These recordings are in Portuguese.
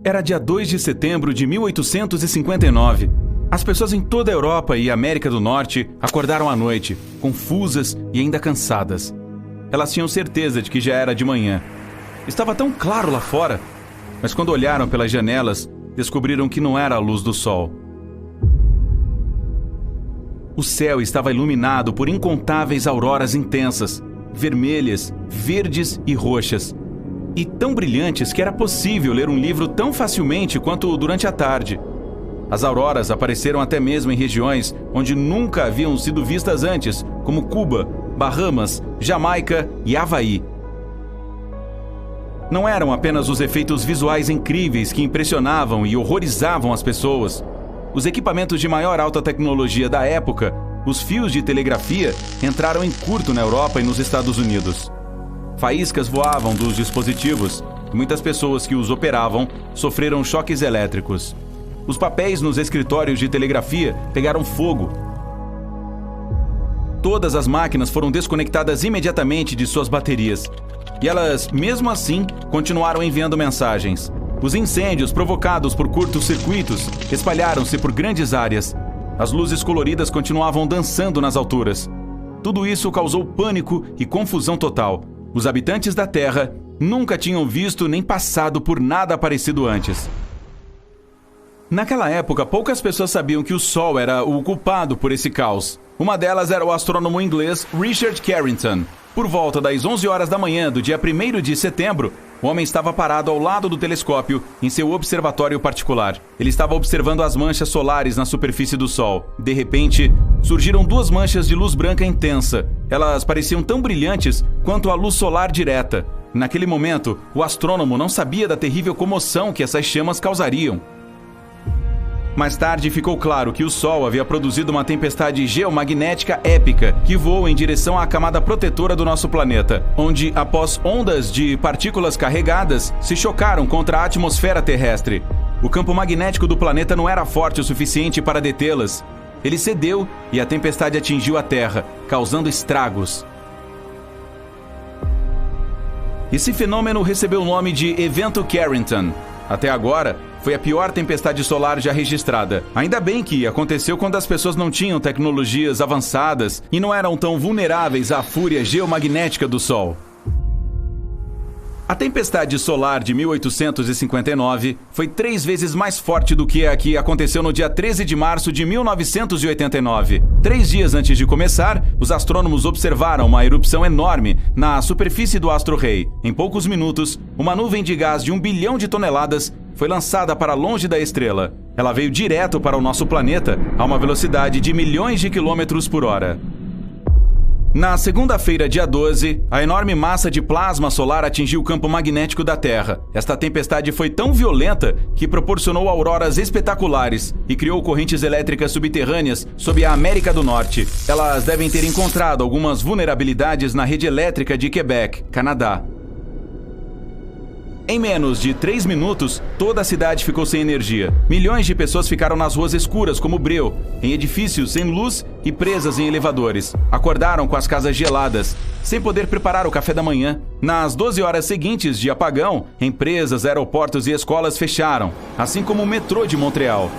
Era dia 2 de setembro de 1859. As pessoas em toda a Europa e América do Norte acordaram à noite, confusas e ainda cansadas. Elas tinham certeza de que já era de manhã. Estava tão claro lá fora, mas quando olharam pelas janelas, descobriram que não era a luz do sol. O céu estava iluminado por incontáveis auroras intensas, vermelhas, verdes e roxas, e tão brilhantes que era possível ler um livro tão facilmente quanto durante a tarde. As auroras apareceram até mesmo em regiões onde nunca haviam sido vistas antes, como Cuba, Bahamas, Jamaica e Havaí. Não eram apenas os efeitos visuais incríveis que impressionavam e horrorizavam as pessoas. Os equipamentos de maior alta tecnologia da época, os fios de telegrafia, entraram em curto na Europa e nos Estados Unidos. Faíscas voavam dos dispositivos e muitas pessoas que os operavam sofreram choques elétricos. Os papéis nos escritórios de telegrafia pegaram fogo. Todas as máquinas foram desconectadas imediatamente de suas baterias. E elas, mesmo assim, continuaram enviando mensagens. Os incêndios provocados por curtos-circuitos espalharam-se por grandes áreas. As luzes coloridas continuavam dançando nas alturas. Tudo isso causou pânico e confusão total. Os habitantes da Terra nunca tinham visto nem passado por nada parecido antes. Naquela época, poucas pessoas sabiam que o Sol era o culpado por esse caos. Uma delas era o astrônomo inglês Richard Carrington. Por volta das 11 horas da manhã do dia 1º de setembro, o homem estava parado ao lado do telescópio em seu observatório particular. Ele estava observando as manchas solares na superfície do Sol. De repente, surgiram duas manchas de luz branca intensa. Elas pareciam tão brilhantes quanto a luz solar direta. Naquele momento, o astrônomo não sabia da terrível comoção que essas chamas causariam. Mais tarde ficou claro que o Sol havia produzido uma tempestade geomagnética épica que voou em direção à camada protetora do nosso planeta, onde, após ondas de partículas carregadas, se chocaram contra a atmosfera terrestre. O campo magnético do planeta não era forte o suficiente para detê-las. Ele cedeu e a tempestade atingiu a Terra, causando estragos. Esse fenômeno recebeu o nome de Evento Carrington. Até agora, foi a pior tempestade solar já registrada. Ainda bem que aconteceu quando as pessoas não tinham tecnologias avançadas e não eram tão vulneráveis à fúria geomagnética do Sol. A tempestade solar de 1859 foi 3 vezes mais forte do que a que aconteceu no dia 13 de março de 1989. 3 dias antes de começar, os astrônomos observaram uma erupção enorme na superfície do astro-rei. Em poucos minutos, uma nuvem de gás de 1 bilhão de toneladas foi lançada para longe da estrela. Ela veio direto para o nosso planeta a uma velocidade de milhões de quilômetros por hora. Na segunda-feira, dia 12, a enorme massa de plasma solar atingiu o campo magnético da Terra. Esta tempestade foi tão violenta que proporcionou auroras espetaculares e criou correntes elétricas subterrâneas sob a América do Norte. Elas devem ter encontrado algumas vulnerabilidades na rede elétrica de Quebec, Canadá. Em menos de 3 minutos, toda a cidade ficou sem energia. Milhões de pessoas ficaram nas ruas escuras como breu, em edifícios sem luz e presas em elevadores. Acordaram com as casas geladas, sem poder preparar o café da manhã. Nas 12 horas seguintes de apagão, empresas, aeroportos e escolas fecharam, assim como o metrô de Montreal.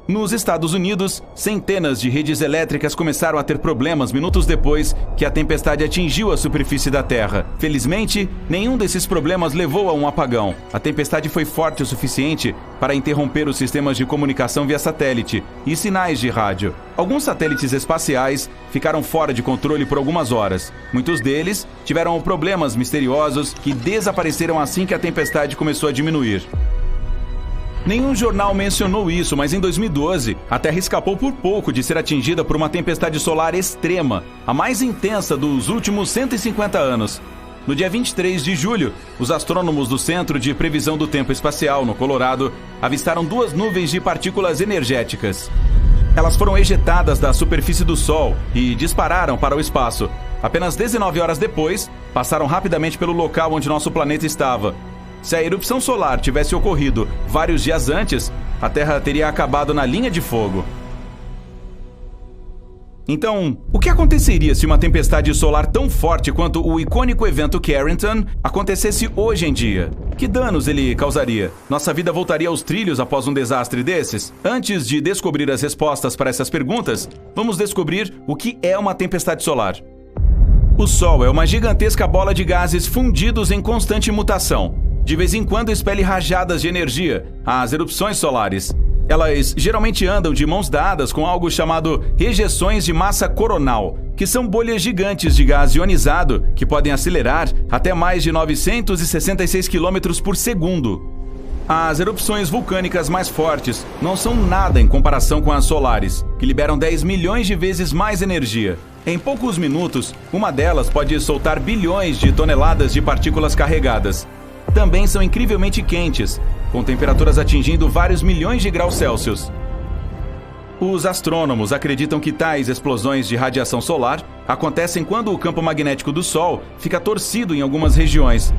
Nos Estados Unidos, centenas de redes elétricas começaram a ter problemas minutos depois que a tempestade atingiu a superfície da Terra. Felizmente, nenhum desses problemas levou a um apagão. A tempestade foi forte o suficiente para interromper os sistemas de comunicação via satélite e sinais de rádio. Alguns satélites espaciais ficaram fora de controle por algumas horas. Muitos deles tiveram problemas misteriosos que desapareceram assim que a tempestade começou a diminuir. Nenhum jornal mencionou isso, mas em 2012, a Terra escapou por pouco de ser atingida por uma tempestade solar extrema, a mais intensa dos últimos 150 anos. No dia 23 de julho, os astrônomos do Centro de Previsão do Tempo Espacial, no Colorado, avistaram 2 nuvens de partículas energéticas. Elas foram ejetadas da superfície do Sol e dispararam para o espaço. Apenas 19 horas depois, passaram rapidamente pelo local onde nosso planeta estava. Se a erupção solar tivesse ocorrido vários dias antes, a Terra teria acabado na linha de fogo. Então, o que aconteceria se uma tempestade solar tão forte quanto o icônico evento Carrington acontecesse hoje em dia? Que danos ele causaria? Nossa vida voltaria aos trilhos após um desastre desses? Antes de descobrir as respostas para essas perguntas, vamos descobrir o que é uma tempestade solar. O Sol é uma gigantesca bola de gases fundidos em constante mutação. De vez em quando expele rajadas de energia, as erupções solares. Elas geralmente andam de mãos dadas com algo chamado ejeções de massa coronal, que são bolhas gigantes de gás ionizado que podem acelerar até mais de 966 km por segundo. As erupções vulcânicas mais fortes não são nada em comparação com as solares, que liberam 10 milhões de vezes mais energia. Em poucos minutos, uma delas pode soltar bilhões de toneladas de partículas carregadas. Também são incrivelmente quentes, com temperaturas atingindo vários milhões de graus Celsius. Os astrônomos acreditam que tais explosões de radiação solar acontecem quando o campo magnético do Sol fica torcido em algumas regiões.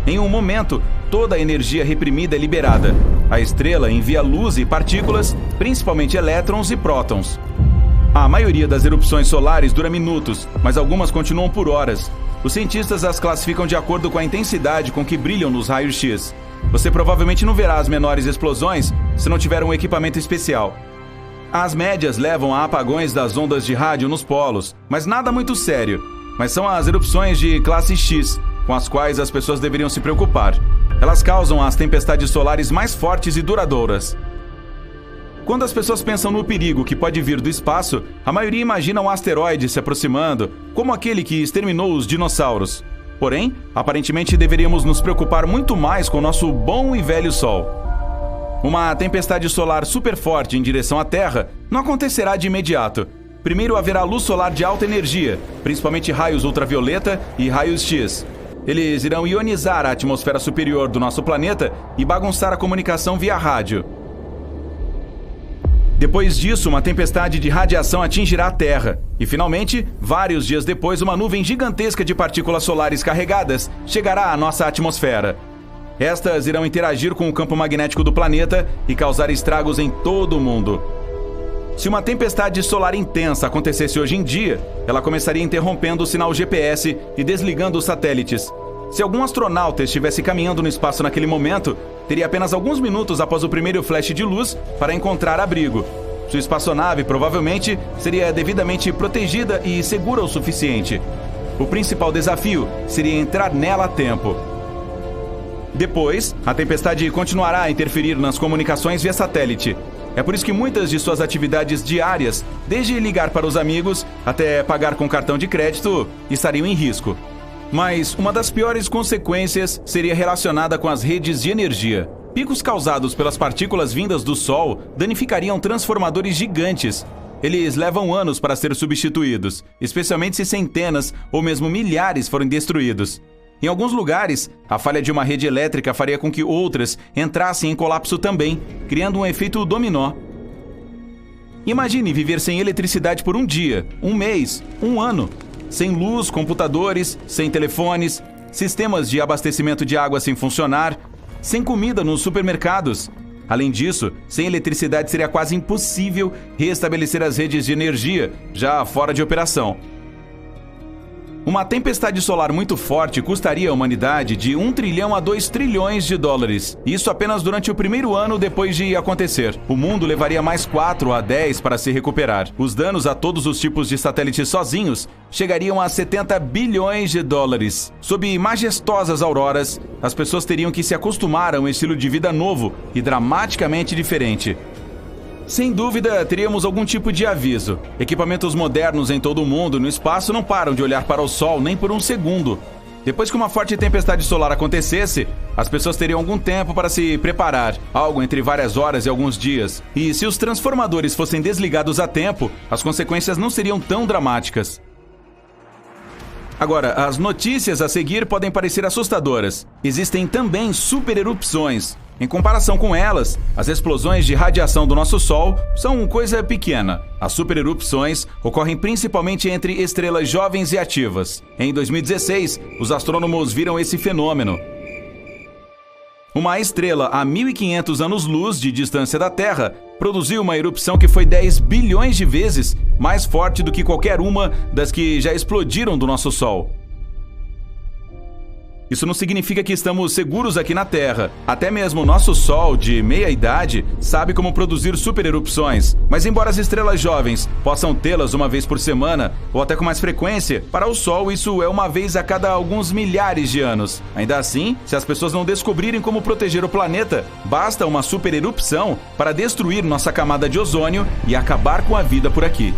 Em um momento, toda a energia reprimida é liberada. A estrela envia luz e partículas, principalmente elétrons e prótons. A maioria das erupções solares dura minutos, mas algumas continuam por horas. Os cientistas as classificam de acordo com a intensidade com que brilham nos raios X. Você provavelmente não verá as menores explosões se não tiver um equipamento especial. As médias levam a apagões das ondas de rádio nos polos, mas nada muito sério. Mas são as erupções de classe X, com as quais as pessoas deveriam se preocupar. Elas causam as tempestades solares mais fortes e duradouras. Quando as pessoas pensam no perigo que pode vir do espaço, a maioria imagina um asteroide se aproximando, como aquele que exterminou os dinossauros. Porém, aparentemente deveríamos nos preocupar muito mais com o nosso bom e velho Sol. Uma tempestade solar super forte em direção à Terra não acontecerá de imediato. Primeiro haverá luz solar de alta energia, principalmente raios ultravioleta e raios X. Eles irão ionizar a atmosfera superior do nosso planeta e bagunçar a comunicação via rádio. Depois disso, uma tempestade de radiação atingirá a Terra. E, finalmente, vários dias depois, uma nuvem gigantesca de partículas solares carregadas chegará à nossa atmosfera. Estas irão interagir com o campo magnético do planeta e causar estragos em todo o mundo. Se uma tempestade solar intensa acontecesse hoje em dia, ela começaria interrompendo o sinal GPS e desligando os satélites. Se algum astronauta estivesse caminhando no espaço naquele momento, teria apenas alguns minutos após o primeiro flash de luz para encontrar abrigo. Sua espaçonave provavelmente seria devidamente protegida e segura o suficiente. O principal desafio seria entrar nela a tempo. Depois, a tempestade continuará a interferir nas comunicações via satélite. É por isso que muitas de suas atividades diárias, desde ligar para os amigos até pagar com cartão de crédito, estariam em risco. Mas uma das piores consequências seria relacionada com as redes de energia. Picos causados pelas partículas vindas do Sol danificariam transformadores gigantes. Eles levam anos para ser substituídos, especialmente se centenas ou mesmo milhares forem destruídos. Em alguns lugares, a falha de uma rede elétrica faria com que outras entrassem em colapso também, criando um efeito dominó. Imagine viver sem eletricidade por um dia, um mês, um ano. Sem luz, computadores, sem telefones, sistemas de abastecimento de água sem funcionar, sem comida nos supermercados. Além disso, sem eletricidade seria quase impossível restabelecer as redes de energia, já fora de operação. Uma tempestade solar muito forte custaria à humanidade de 1 trilhão a 2 trilhões de dólares. Isso apenas durante o primeiro ano depois de acontecer. O mundo levaria mais 4 a 10 para se recuperar. Os danos a todos os tipos de satélites sozinhos chegariam a 70 bilhões de dólares. Sob majestosas auroras, as pessoas teriam que se acostumar a um estilo de vida novo e dramaticamente diferente. Sem dúvida, teríamos algum tipo de aviso. Equipamentos modernos em todo o mundo no espaço não param de olhar para o Sol nem por um segundo. Depois que uma forte tempestade solar acontecesse, as pessoas teriam algum tempo para se preparar, algo entre várias horas e alguns dias. E se os transformadores fossem desligados a tempo, as consequências não seriam tão dramáticas. Agora, as notícias a seguir podem parecer assustadoras. Existem também supererupções. Em comparação com elas, as explosões de radiação do nosso Sol são coisa pequena. As supererupções ocorrem principalmente entre estrelas jovens e ativas. Em 2016, os astrônomos viram esse fenômeno. Uma estrela a 1.500 anos-luz de distância da Terra produziu uma erupção que foi 10 bilhões de vezes mais forte do que qualquer uma das que já explodiram do nosso Sol. Isso não significa que estamos seguros aqui na Terra. Até mesmo o nosso Sol, de meia-idade, sabe como produzir supererupções. Mas embora as estrelas jovens possam tê-las uma vez por semana, ou até com mais frequência, para o Sol isso é uma vez a cada alguns milhares de anos. Ainda assim, se as pessoas não descobrirem como proteger o planeta, basta uma supererupção para destruir nossa camada de ozônio e acabar com a vida por aqui.